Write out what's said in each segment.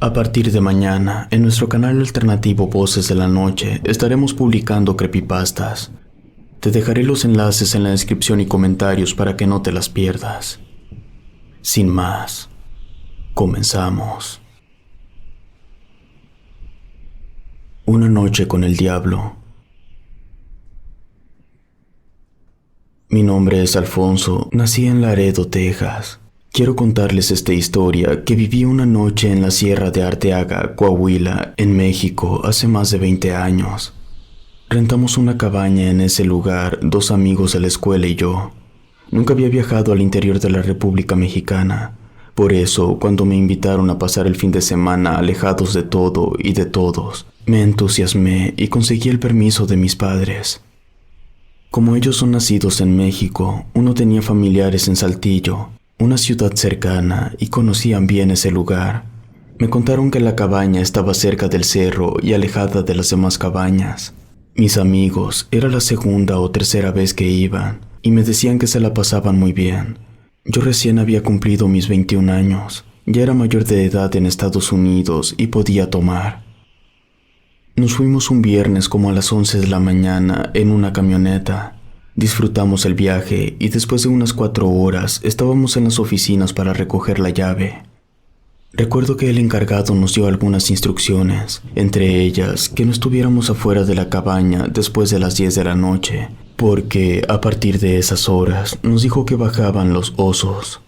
A partir de mañana, en nuestro canal alternativo Voces de la Noche, estaremos publicando creepypastas. Te dejaré los enlaces en la descripción y comentarios para que no te las pierdas. Sin más, comenzamos. Una noche con el diablo. Mi nombre es Alfonso, nací en Laredo, Texas. Quiero contarles esta historia que viví una noche en la Sierra de Arteaga, Coahuila, en México, hace más de 20 años. Rentamos una cabaña en ese lugar, 2 amigos de la escuela y yo. Nunca había viajado al interior de la República Mexicana. Por eso, cuando me invitaron a pasar el fin de semana alejados de todo y de todos, me entusiasmé y conseguí el permiso de mis padres. Como ellos son nacidos en México, uno tenía familiares en Saltillo, una ciudad cercana, y conocían bien ese lugar. Me contaron que la cabaña estaba cerca del cerro y alejada de las demás cabañas. Mis amigos, era la segunda o tercera vez que iban, y me decían que se la pasaban muy bien. Yo recién había cumplido mis 21 años, ya era mayor de edad en Estados Unidos y podía tomar. Nos fuimos un viernes como a las 11 de la mañana en una camioneta. Disfrutamos el viaje y después de unas 4 horas estábamos en las oficinas para recoger la llave. Recuerdo que el encargado nos dio algunas instrucciones, entre ellas que no estuviéramos afuera de la cabaña después de las 10 de la noche, porque a partir de esas horas nos dijo que bajaban los osos.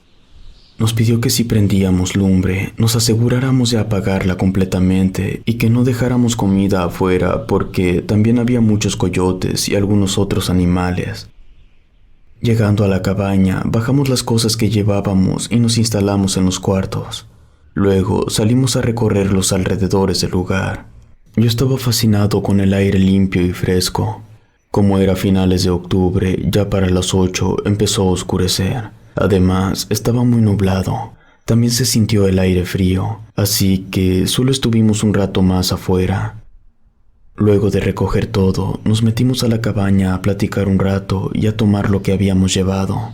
Nos pidió que si prendíamos lumbre, nos aseguráramos de apagarla completamente y que no dejáramos comida afuera porque también había muchos coyotes y algunos otros animales. Llegando a la cabaña, bajamos las cosas que llevábamos y nos instalamos en los cuartos. Luego salimos a recorrer los alrededores del lugar. Yo estaba fascinado con el aire limpio y fresco. Como era finales de octubre, ya para las 8 empezó a oscurecer. Además, estaba muy nublado. También se sintió el aire frío, así que solo estuvimos un rato más afuera. Luego de recoger todo, nos metimos a la cabaña a platicar un rato y a tomar lo que habíamos llevado.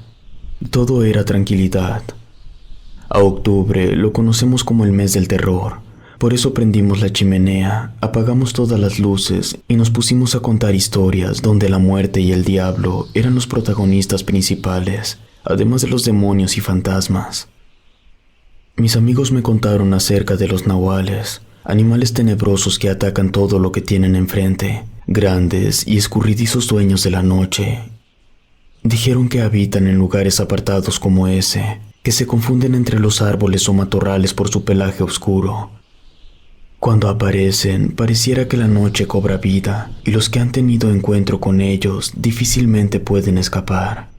Todo era tranquilidad. A octubre lo conocemos como el mes del terror. Por eso prendimos la chimenea, apagamos todas las luces y nos pusimos a contar historias donde la muerte y el diablo eran los protagonistas principales, además de los demonios y fantasmas. Mis amigos me contaron acerca de los nahuales, animales tenebrosos que atacan todo lo que tienen enfrente, grandes y escurridizos dueños de la noche. Dijeron que habitan en lugares apartados como ese, que se confunden entre los árboles o matorrales por su pelaje oscuro. Cuando aparecen, pareciera que la noche cobra vida y los que han tenido encuentro con ellos difícilmente pueden escapar.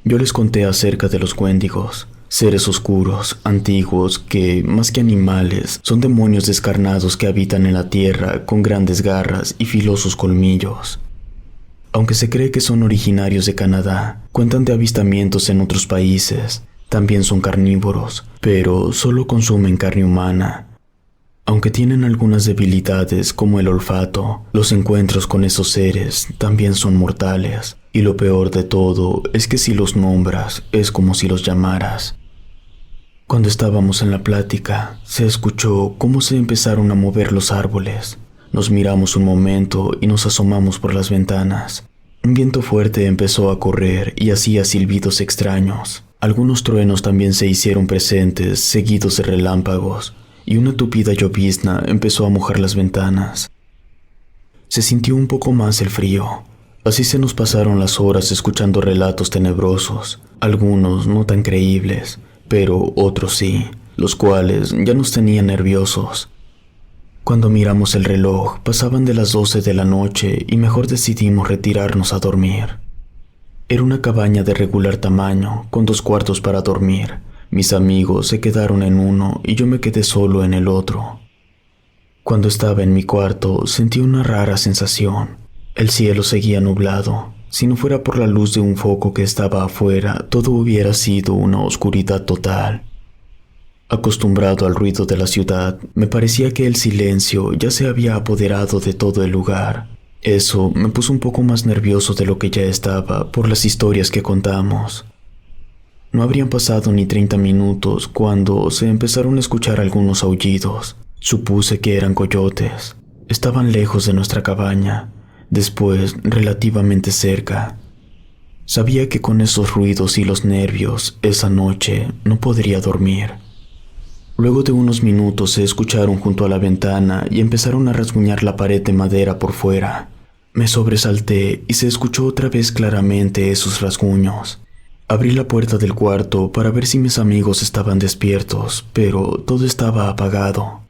Yo les conté acerca de los Wendigos, seres oscuros, antiguos, que, más que animales, son demonios descarnados que habitan en la tierra con grandes garras y filosos colmillos. Aunque se cree que son originarios de Canadá, cuentan de avistamientos en otros países. También son carnívoros, pero solo consumen carne humana. Aunque tienen algunas debilidades como el olfato, los encuentros con esos seres también son mortales. Y lo peor de todo es que si los nombras, es como si los llamaras. Cuando estábamos en la plática, se escuchó cómo se empezaron a mover los árboles. Nos miramos un momento y nos asomamos por las ventanas. Un viento fuerte empezó a correr y hacía silbidos extraños. Algunos truenos también se hicieron presentes, seguidos de relámpagos, y una tupida llovizna empezó a mojar las ventanas. Se sintió un poco más el frío. Así se nos pasaron las horas escuchando relatos tenebrosos, algunos no tan creíbles, pero otros sí, los cuales ya nos tenían nerviosos. Cuando miramos el reloj, pasaban de las 12 de la noche y mejor decidimos retirarnos a dormir. Era una cabaña de regular tamaño, con 2 cuartos para dormir. Mis amigos se quedaron en uno y yo me quedé solo en el otro. Cuando estaba en mi cuarto, sentí una rara sensación. El cielo seguía nublado. Si no fuera por la luz de un foco que estaba afuera, todo hubiera sido una oscuridad total. Acostumbrado al ruido de la ciudad, me parecía que el silencio ya se había apoderado de todo el lugar. Eso me puso un poco más nervioso de lo que ya estaba por las historias que contamos. No habrían pasado ni 30 minutos cuando se empezaron a escuchar algunos aullidos. Supuse que eran coyotes. Estaban lejos de nuestra cabaña, después relativamente cerca. Sabía que con esos ruidos y los nervios, esa noche no podría dormir. Luego de unos minutos se escucharon junto a la ventana y empezaron a rasguñar la pared de madera por fuera. Me sobresalté y se escuchó otra vez claramente esos rasguños. Abrí la puerta del cuarto para ver si mis amigos estaban despiertos, pero todo estaba apagado.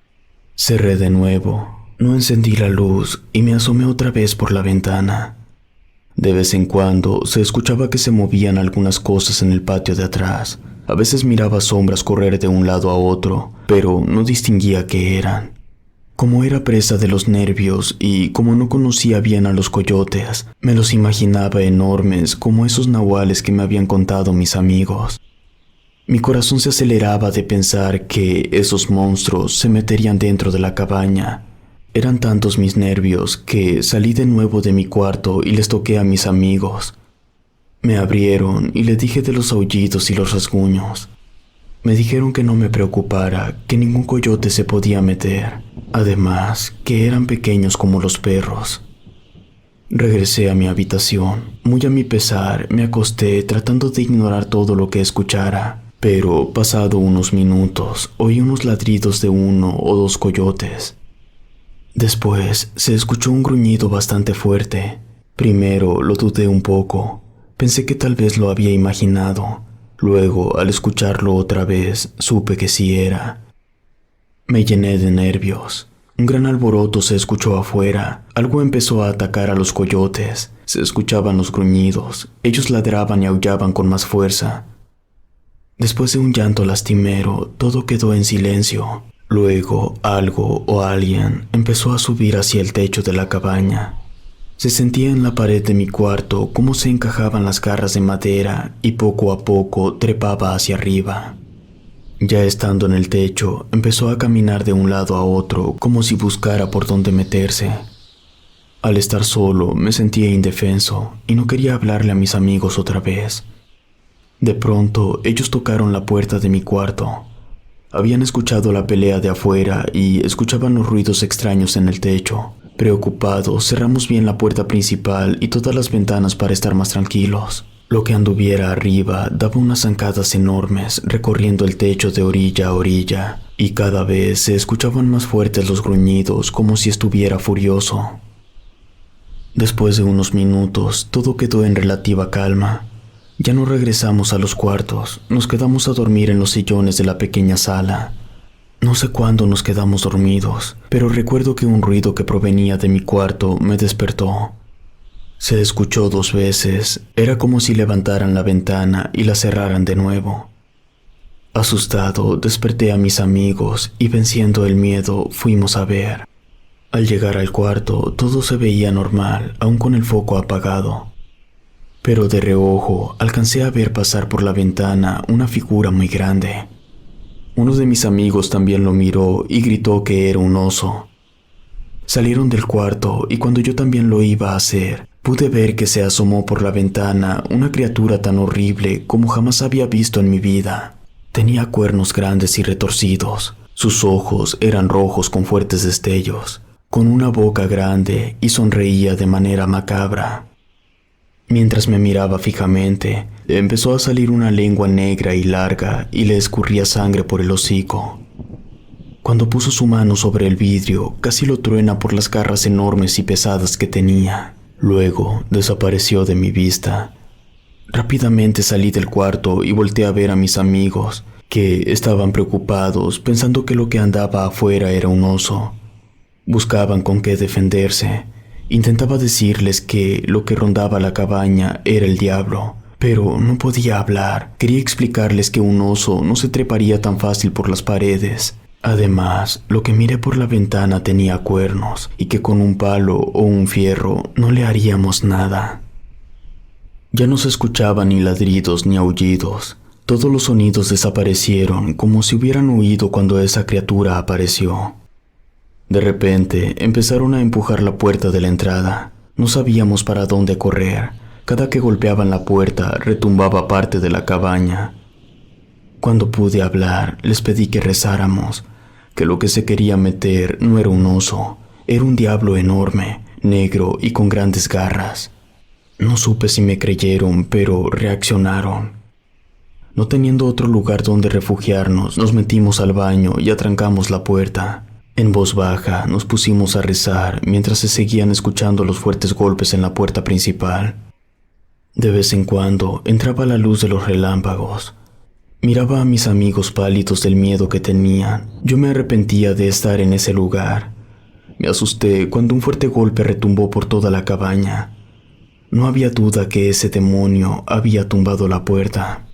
Cerré de nuevo, no encendí la luz y me asomé otra vez por la ventana. De vez en cuando se escuchaba que se movían algunas cosas en el patio de atrás. A veces miraba sombras correr de un lado a otro, pero no distinguía qué eran. Como era presa de los nervios y como no conocía bien a los coyotes, me los imaginaba enormes como esos nahuales que me habían contado mis amigos. Mi corazón se aceleraba de pensar que esos monstruos se meterían dentro de la cabaña. Eran tantos mis nervios que salí de nuevo de mi cuarto y les toqué a mis amigos. Me abrieron y les dije de los aullidos y los rasguños. Me dijeron que no me preocupara, que ningún coyote se podía meter. Además, que eran pequeños como los perros. Regresé a mi habitación. Muy a mi pesar, me acosté tratando de ignorar todo lo que escuchara. Pero, pasado unos minutos, oí unos ladridos de 1 o 2 coyotes. Después, se escuchó un gruñido bastante fuerte. Primero, lo dudé un poco. Pensé que tal vez lo había imaginado. Luego, al escucharlo otra vez, supe que sí era. Me llené de nervios. Un gran alboroto se escuchó afuera. Algo empezó a atacar a los coyotes. Se escuchaban los gruñidos. Ellos ladraban y aullaban con más fuerza. Después de un llanto lastimero, todo quedó en silencio. Luego, algo o alguien empezó a subir hacia el techo de la cabaña. Se sentía en la pared de mi cuarto cómo se encajaban las garras de madera y poco a poco trepaba hacia arriba. Ya estando en el techo, empezó a caminar de un lado a otro como si buscara por dónde meterse. Al estar solo, me sentía indefenso y no quería hablarle a mis amigos otra vez. De pronto, ellos tocaron la puerta de mi cuarto. Habían escuchado la pelea de afuera y escuchaban los ruidos extraños en el techo. Preocupados, cerramos bien la puerta principal y todas las ventanas para estar más tranquilos. Lo que anduviera arriba daba unas zancadas enormes recorriendo el techo de orilla a orilla, y cada vez se escuchaban más fuertes los gruñidos como si estuviera furioso. Después de unos minutos, todo quedó en relativa calma. Ya no regresamos a los cuartos, nos quedamos a dormir en los sillones de la pequeña sala. No sé cuándo nos quedamos dormidos, pero recuerdo que un ruido que provenía de mi cuarto me despertó. Se escuchó 2 veces, era como si levantaran la ventana y la cerraran de nuevo. Asustado, desperté a mis amigos y venciendo el miedo, fuimos a ver. Al llegar al cuarto, todo se veía normal, aún con el foco apagado. Pero de reojo, alcancé a ver pasar por la ventana una figura muy grande. Uno de mis amigos también lo miró y gritó que era un oso. Salieron del cuarto y cuando yo también lo iba a hacer, pude ver que se asomó por la ventana una criatura tan horrible como jamás había visto en mi vida. Tenía cuernos grandes y retorcidos. Sus ojos eran rojos con fuertes destellos, con una boca grande y sonreía de manera macabra. Mientras me miraba fijamente, le empezó a salir una lengua negra y larga y le escurría sangre por el hocico. Cuando puso su mano sobre el vidrio, casi lo truena por las garras enormes y pesadas que tenía. Luego desapareció de mi vista. Rápidamente salí del cuarto y volteé a ver a mis amigos, que estaban preocupados pensando que lo que andaba afuera era un oso. Buscaban con qué defenderse. Intentaba decirles que lo que rondaba la cabaña era el diablo, pero no podía hablar. Quería explicarles que un oso no se treparía tan fácil por las paredes. Además, lo que miré por la ventana tenía cuernos y que con un palo o un fierro no le haríamos nada. Ya no se escuchaban ni ladridos ni aullidos. Todos los sonidos desaparecieron como si hubieran huido cuando esa criatura apareció. De repente, empezaron a empujar la puerta de la entrada. No sabíamos para dónde correr. Cada que golpeaban la puerta, retumbaba parte de la cabaña. Cuando pude hablar, les pedí que rezáramos. que lo que se quería meter no era un oso, era un diablo enorme, negro y con grandes garras. No supe si me creyeron, pero reaccionaron. No teniendo otro lugar donde refugiarnos, nos metimos al baño y atrancamos la puerta. En voz baja nos pusimos a rezar mientras se seguían escuchando los fuertes golpes en la puerta principal. De vez en cuando entraba la luz de los relámpagos. Miraba a mis amigos pálidos del miedo que tenían. Yo me arrepentía de estar en ese lugar. Me asusté cuando un fuerte golpe retumbó por toda la cabaña. No había duda que ese demonio había tumbado la puerta.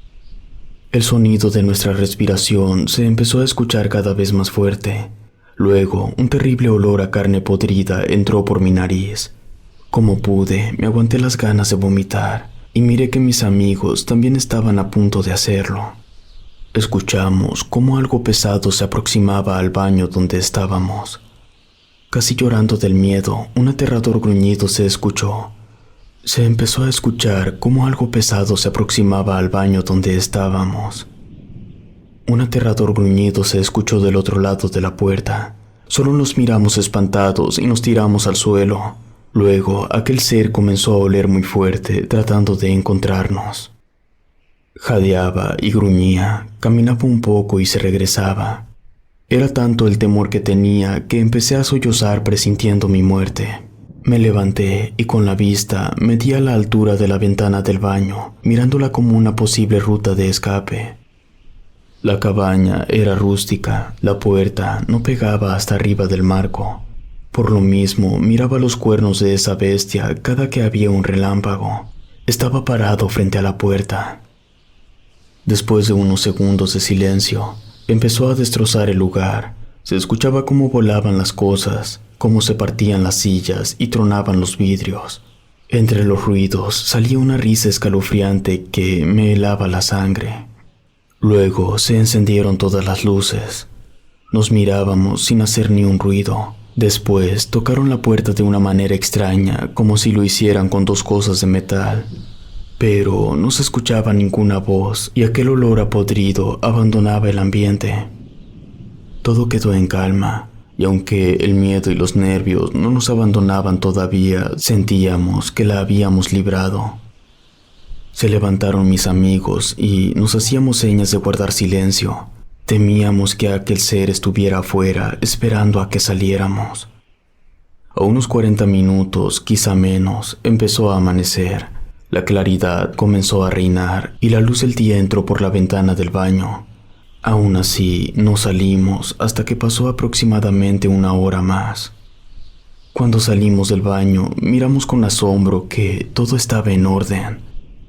El sonido de nuestra respiración se empezó a escuchar cada vez más fuerte. Luego, un terrible olor a carne podrida entró por mi nariz. Como pude, me aguanté las ganas de vomitar y miré que mis amigos también estaban a punto de hacerlo. Escuchamos cómo algo pesado se aproximaba al baño donde estábamos. Casi llorando del miedo, un aterrador gruñido se escuchó. Se empezó a escuchar cómo algo pesado se aproximaba al baño donde estábamos. Un aterrador gruñido se escuchó del otro lado de la puerta. Solo nos miramos espantados y nos tiramos al suelo. Luego, aquel ser comenzó a oler muy fuerte, tratando de encontrarnos. Jadeaba y gruñía, caminaba un poco y se regresaba. Era tanto el temor que tenía que empecé a sollozar presintiendo mi muerte. Me levanté y con la vista me di a la altura de la ventana del baño, mirándola como una posible ruta de escape. La cabaña era rústica, la puerta no pegaba hasta arriba del marco. Por lo mismo, miraba los cuernos de esa bestia cada que había un relámpago. Estaba parado frente a la puerta. Después de unos segundos de silencio, empezó a destrozar el lugar. Se escuchaba cómo volaban las cosas, cómo se partían las sillas y tronaban los vidrios. Entre los ruidos salía una risa escalofriante que me helaba la sangre. Luego se encendieron todas las luces. Nos mirábamos sin hacer ni un ruido. Después tocaron la puerta de una manera extraña, como si lo hicieran con dos cosas de metal. Pero no se escuchaba ninguna voz y aquel olor a podrido abandonaba el ambiente. Todo quedó en calma, y aunque el miedo y los nervios no nos abandonaban todavía, sentíamos que la habíamos librado. Se levantaron mis amigos y nos hacíamos señas de guardar silencio. Temíamos que aquel ser estuviera afuera esperando a que saliéramos. A unos 40 minutos, quizá menos, empezó a amanecer. La claridad comenzó a reinar y la luz del día entró por la ventana del baño. Aún así, no salimos hasta que pasó aproximadamente una hora más. Cuando salimos del baño, miramos con asombro que todo estaba en orden.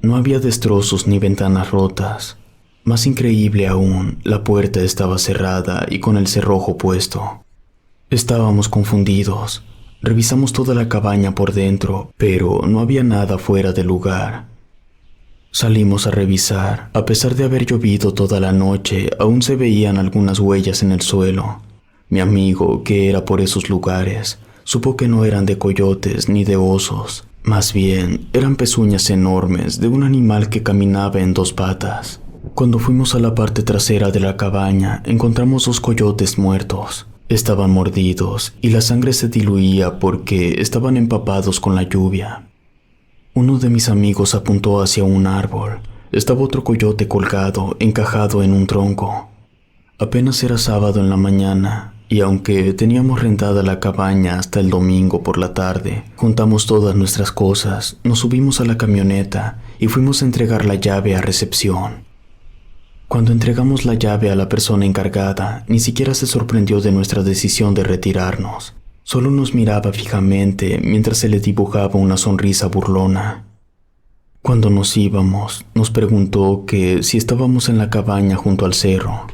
No había destrozos ni ventanas rotas. Más increíble aún, la puerta estaba cerrada y con el cerrojo puesto. Estábamos confundidos. Revisamos toda la cabaña por dentro, pero no había nada fuera de lugar. Salimos a revisar. A pesar de haber llovido toda la noche, aún se veían algunas huellas en el suelo. Mi amigo, que era por esos lugares, supo que no eran de coyotes ni de osos. Más bien, eran pezuñas enormes de un animal que caminaba en dos patas. Cuando fuimos a la parte trasera de la cabaña, encontramos 2 coyotes muertos. Estaban mordidos y la sangre se diluía porque estaban empapados con la lluvia. Uno de mis amigos apuntó hacia un árbol. Estaba otro coyote colgado, encajado en un tronco. Apenas era sábado en la mañana, y aunque teníamos rentada la cabaña hasta el domingo por la tarde, juntamos todas nuestras cosas, nos subimos a la camioneta y fuimos a entregar la llave a recepción. Cuando entregamos la llave a la persona encargada, ni siquiera se sorprendió de nuestra decisión de retirarnos. Solo nos miraba fijamente mientras se le dibujaba una sonrisa burlona. Cuando nos íbamos, nos preguntó que si estábamos en la cabaña junto al cerro.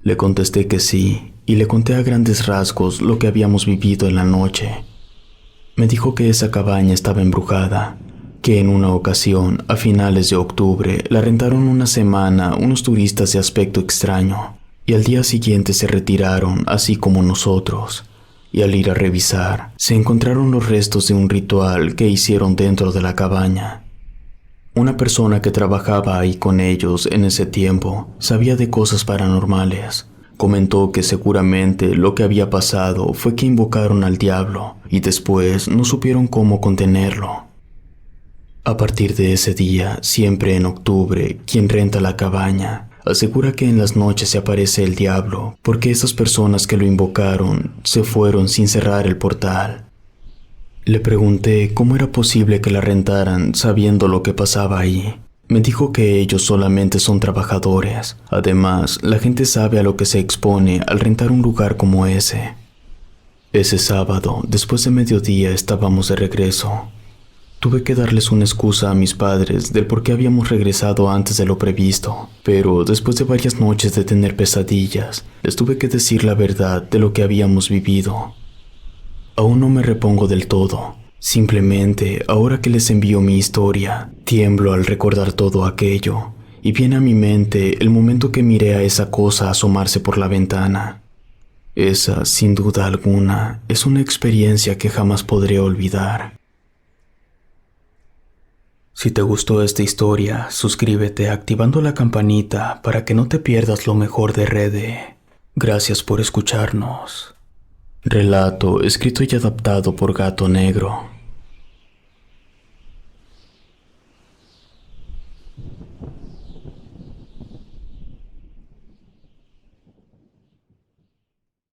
Le contesté que sí, y le conté a grandes rasgos lo que habíamos vivido en la noche. Me dijo que esa cabaña estaba embrujada, que en una ocasión, a finales de octubre, la rentaron una semana unos turistas de aspecto extraño, y al día siguiente se retiraron, así como nosotros. Y al ir a revisar, se encontraron los restos de un ritual que hicieron dentro de la cabaña. Una persona que trabajaba ahí con ellos en ese tiempo sabía de cosas paranormales. Comentó que seguramente lo que había pasado fue que invocaron al diablo y después no supieron cómo contenerlo. A partir de ese día, siempre en octubre, quien renta la cabaña asegura que en las noches se aparece el diablo porque esas personas que lo invocaron se fueron sin cerrar el portal. Le pregunté cómo era posible que la rentaran sabiendo lo que pasaba ahí. Me dijo que ellos solamente son trabajadores. Además, la gente sabe a lo que se expone al rentar un lugar como ese. Ese sábado, después de mediodía, estábamos de regreso. Tuve que darles una excusa a mis padres del por qué habíamos regresado antes de lo previsto, pero después de varias noches de tener pesadillas, les tuve que decir la verdad de lo que habíamos vivido. Aún no me repongo del todo. Simplemente, ahora que les envío mi historia, tiemblo al recordar todo aquello, y viene a mi mente el momento que miré a esa cosa asomarse por la ventana. Esa, sin duda alguna, es una experiencia que jamás podré olvidar. Si te gustó esta historia, suscríbete activando la campanita para que no te pierdas lo mejor de Rede. Gracias por escucharnos. Relato escrito y adaptado por Gato Negro.